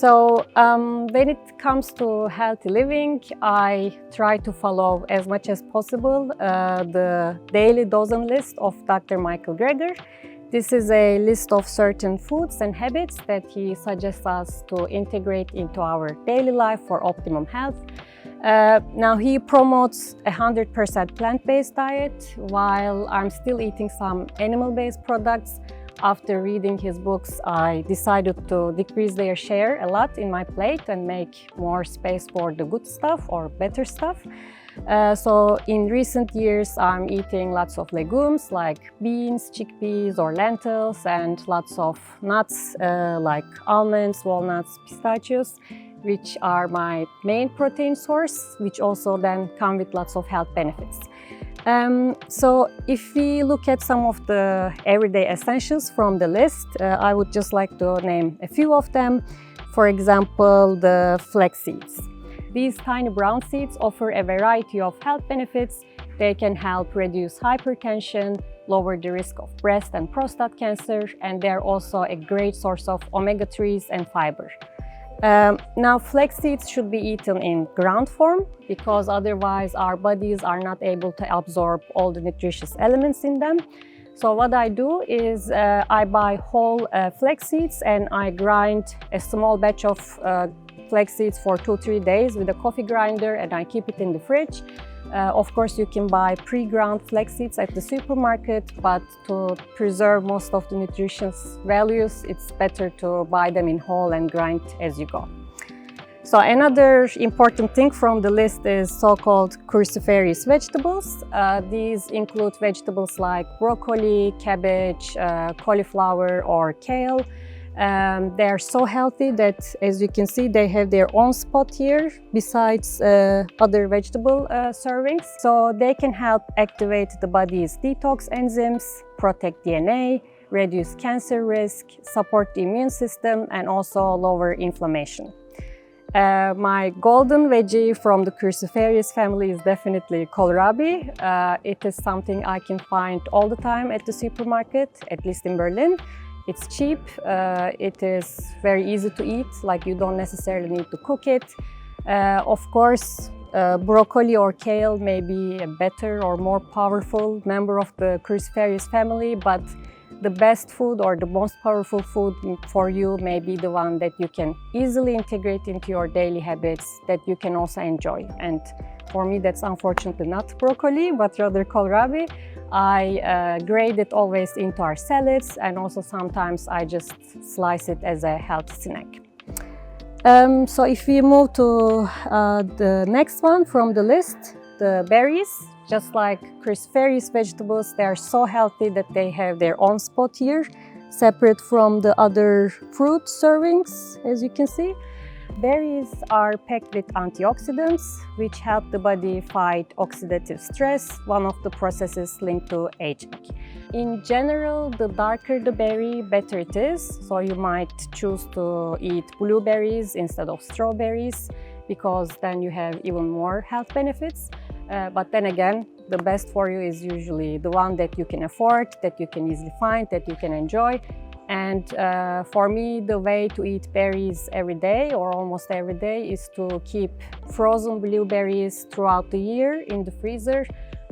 When it comes to healthy living, I try to follow as much as possible the daily dozen list of Dr. Michael Greger. This is a list of certain foods and habits that he suggests us to integrate into our daily life for optimum health. Now he promotes a 100% plant-based diet while I'm still eating some animal-based products. After reading his books, I decided to decrease their share a lot in my plate and make more space for the good stuff or better stuff. So in recent years, I'm eating lots of legumes like beans, chickpeas or lentils, and lots of nuts like almonds, walnuts, pistachios, which are my main protein source, which also then come with lots of health benefits. So if we look at some of the everyday essentials from the list, I would just like to name a few of them. For example, the flax seeds. These tiny brown seeds offer a variety of health benefits. They can help reduce hypertension, lower the risk of breast and prostate cancer, and they're also a great source of omega-3s and fiber. Now, flax seeds should be eaten in ground form because otherwise our bodies are not able to absorb all the nutritious elements in them. So what I do is I buy whole flax seeds and I grind a small batch of flax seeds for 2-3 days with a coffee grinder, and I keep it in the fridge. Of course, you can buy pre-ground flax seeds at the supermarket, but to preserve most of the nutritious values, it's better to buy them in whole and grind as you go. So another important thing from the list is so-called cruciferous vegetables. These include vegetables like broccoli, cabbage, cauliflower or kale. They are so healthy that, as you can see, they have their own spot here besides other vegetable servings. So they can help activate the body's detox enzymes, protect DNA, reduce cancer risk, support the immune system, and also lower inflammation. My golden veggie from the cruciferous family is definitely kohlrabi. It is something I can find all the time at the supermarket, at least in Berlin. It's cheap, it is very easy to eat, like you don't necessarily need to cook it. Of course, broccoli or kale may be a better or more powerful member of the cruciferous family, but the best food or the most powerful food for you may be the one that you can easily integrate into your daily habits, that you can also enjoy. And for me, that's unfortunately not broccoli, but rather kohlrabi. I grate it always into our salads, and also sometimes I just slice it as a healthy snack. So if we move to the next one from the list, the berries. Just like cruciferous vegetables, they are so healthy that they have their own spot here, separate from the other fruit servings, as you can see. Berries are packed with antioxidants, which help the body fight oxidative stress, one of the processes linked to aging. In general, the darker the berry, better it is. So you might choose to eat blueberries instead of strawberries, because then you have even more health benefits. But then again, the best for you is usually the one that you can afford, that you can easily find, that you can enjoy. And for me, the way to eat berries every day or almost every day is to keep frozen blueberries throughout the year in the freezer.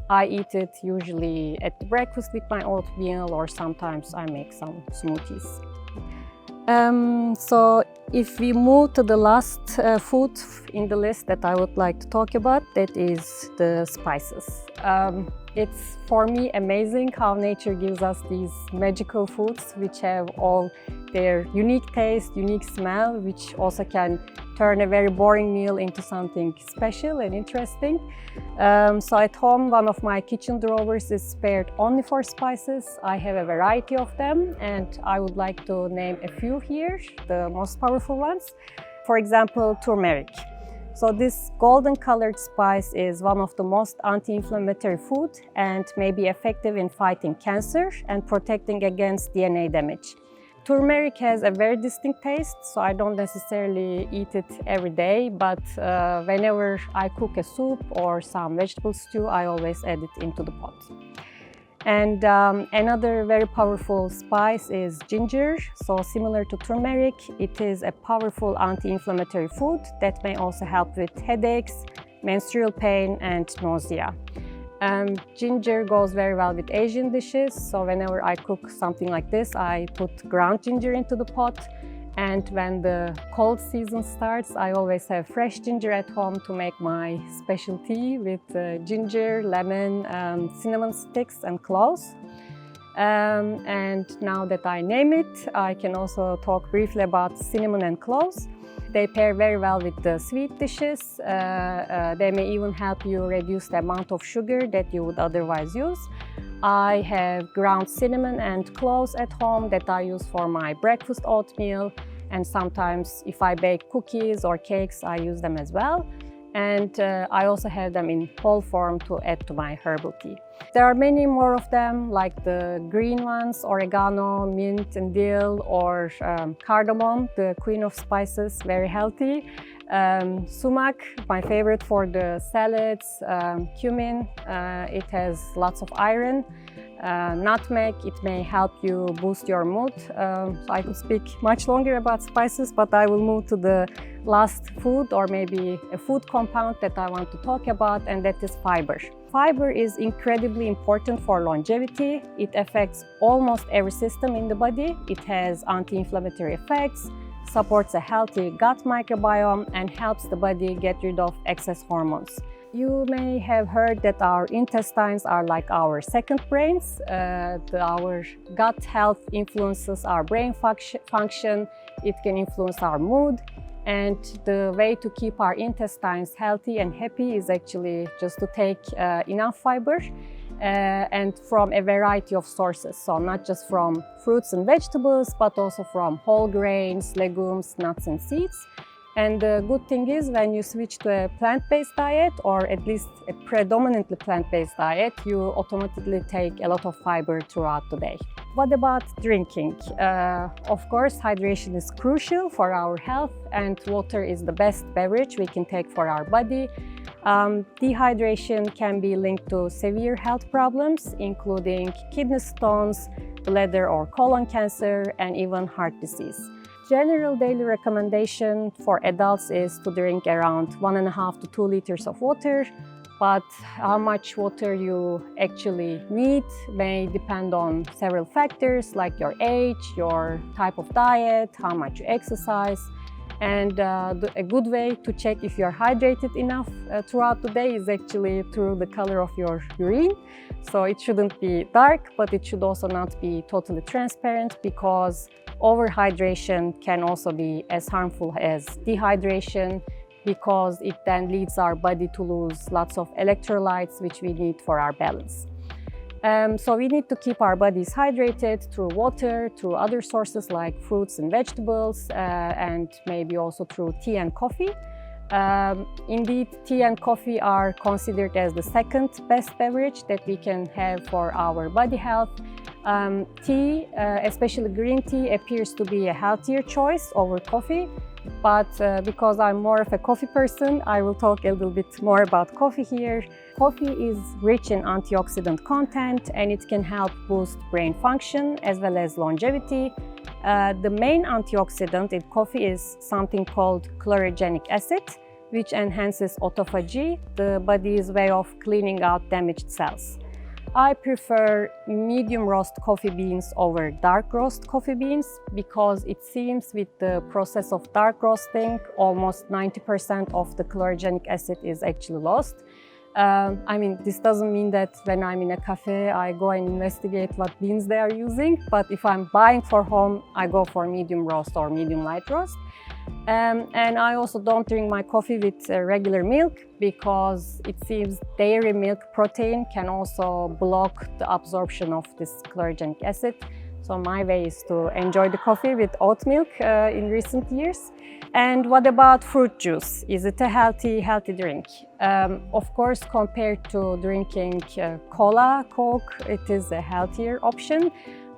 I eat it usually at the breakfast with my oatmeal, or sometimes I make some smoothies. So if we move to the last food in the list that I would like to talk about, that is the spices. It's for me amazing how nature gives us these magical foods which have all their unique taste, unique smell, which also can turn a very boring meal into something special and interesting. So at home, one of my kitchen drawers is spared only for spices. I have a variety of them, and I would like to name a few here, the most powerful ones. For example, turmeric. So this golden colored spice is one of the most anti-inflammatory food and may be effective in fighting cancer and protecting against DNA damage. Turmeric has a very distinct taste, so I don't necessarily eat it every day, but whenever I cook a soup or some vegetable stew, I always add it into the pot. And another very powerful spice is ginger. So similar to turmeric, it is a powerful anti-inflammatory food that may also help with headaches, menstrual pain, and nausea. Ginger goes very well with Asian dishes. So whenever I cook something like this, I put ground ginger into the pot. And when the cold season starts, I always have fresh ginger at home to make my special tea with ginger, lemon, cinnamon sticks and cloves. And now that I name it, I can also talk briefly about cinnamon and cloves. They pair very well with the sweet dishes. They may even help you reduce the amount of sugar that you would otherwise use. I have ground cinnamon and cloves at home that I use for my breakfast oatmeal, and sometimes if I bake cookies or cakes, I use them as well. And I also have them in whole form to add to my herbal tea. There are many more of them, like the green ones, oregano, mint and dill, or cardamom, the queen of spices, very healthy. Sumac, my favorite for the salads. Cumin, it has lots of iron. Nutmeg, it may help you boost your mood. So I could speak much longer about spices, but I will move to the last food, or maybe a food compound that I want to talk about, and that is fiber. Fiber is incredibly important for longevity. It affects almost every system in the body. It has anti-inflammatory effects, supports a healthy gut microbiome, and helps the body get rid of excess hormones. You may have heard that our intestines are like our second brains. Our gut health influences our brain function. It can influence our mood. And the way to keep our intestines healthy and happy is actually just to take enough fiber and from a variety of sources. So not just from fruits and vegetables, but also from whole grains, legumes, nuts and seeds. And the good thing is, when you switch to a plant-based diet, or at least a predominantly plant-based diet, you automatically take a lot of fiber throughout the day. What about drinking? Of course, hydration is crucial for our health, and water is the best beverage we can take for our body. Dehydration can be linked to severe health problems, including kidney stones, bladder or colon cancer, and even heart disease. General daily recommendation for adults is to drink around 1.5 to 2 liters of water, but how much water you actually need may depend on several factors like your age, your type of diet, how much you exercise. And a good way to check if you're hydrated enough throughout the day is actually through the color of your urine. So it shouldn't be dark, but it should also not be totally transparent, because overhydration can also be as harmful as dehydration, because it then leads our body to lose lots of electrolytes which we need for our balance. So we need to keep our bodies hydrated through water, through other sources like fruits and vegetables, and maybe also through tea and coffee. Indeed, tea and coffee are considered as the second best beverage that we can have for our body health. Tea, especially green tea, appears to be a healthier choice over coffee. But because I'm more of a coffee person, I will talk a little bit more about coffee here. Coffee is rich in antioxidant content, and it can help boost brain function as well as longevity. The main antioxidant in coffee is something called chlorogenic acid, which enhances autophagy, the body's way of cleaning out damaged cells. I prefer medium roast coffee beans over dark roast coffee beans, because it seems with the process of dark roasting, almost 90% of the chlorogenic acid is actually lost. I mean, this doesn't mean that when I'm in a cafe, I go and investigate what beans they are using, but if I'm buying for home, I go for medium roast or medium light roast. And I also don't drink my coffee with regular milk, because it seems dairy milk protein can also block the absorption of this chlorogenic acid. So my way is to enjoy the coffee with oat milk in recent years. And what about fruit juice? Is it a healthy drink? Of course, compared to drinking cola, Coke, it is a healthier option.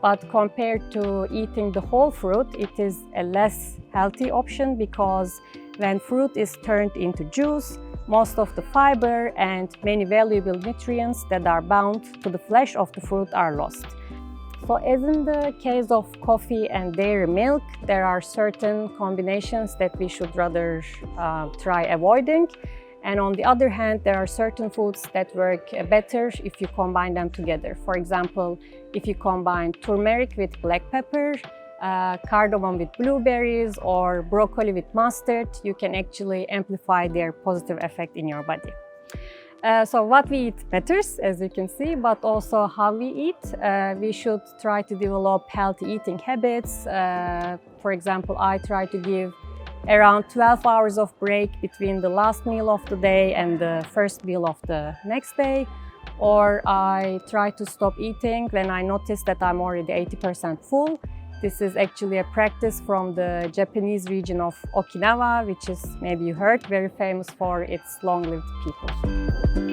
But compared to eating the whole fruit, it is a less healthy option, because when fruit is turned into juice, most of the fiber and many valuable nutrients that are bound to the flesh of the fruit are lost. So as in the case of coffee and dairy milk, there are certain combinations that we should rather try avoiding. And on the other hand, there are certain foods that work better if you combine them together. For example, if you combine turmeric with black pepper, cardamom with blueberries, or broccoli with mustard, you can actually amplify their positive effect in your body. So what we eat matters, as you can see, but also how we eat. We should try to develop healthy eating habits. For example, I try to give around 12 hours of break between the last meal of the day and the first meal of the next day. Or I try to stop eating when I notice that I'm already 80% full. This is actually a practice from the Japanese region of Okinawa, which is, maybe you heard, very famous for its long-lived people.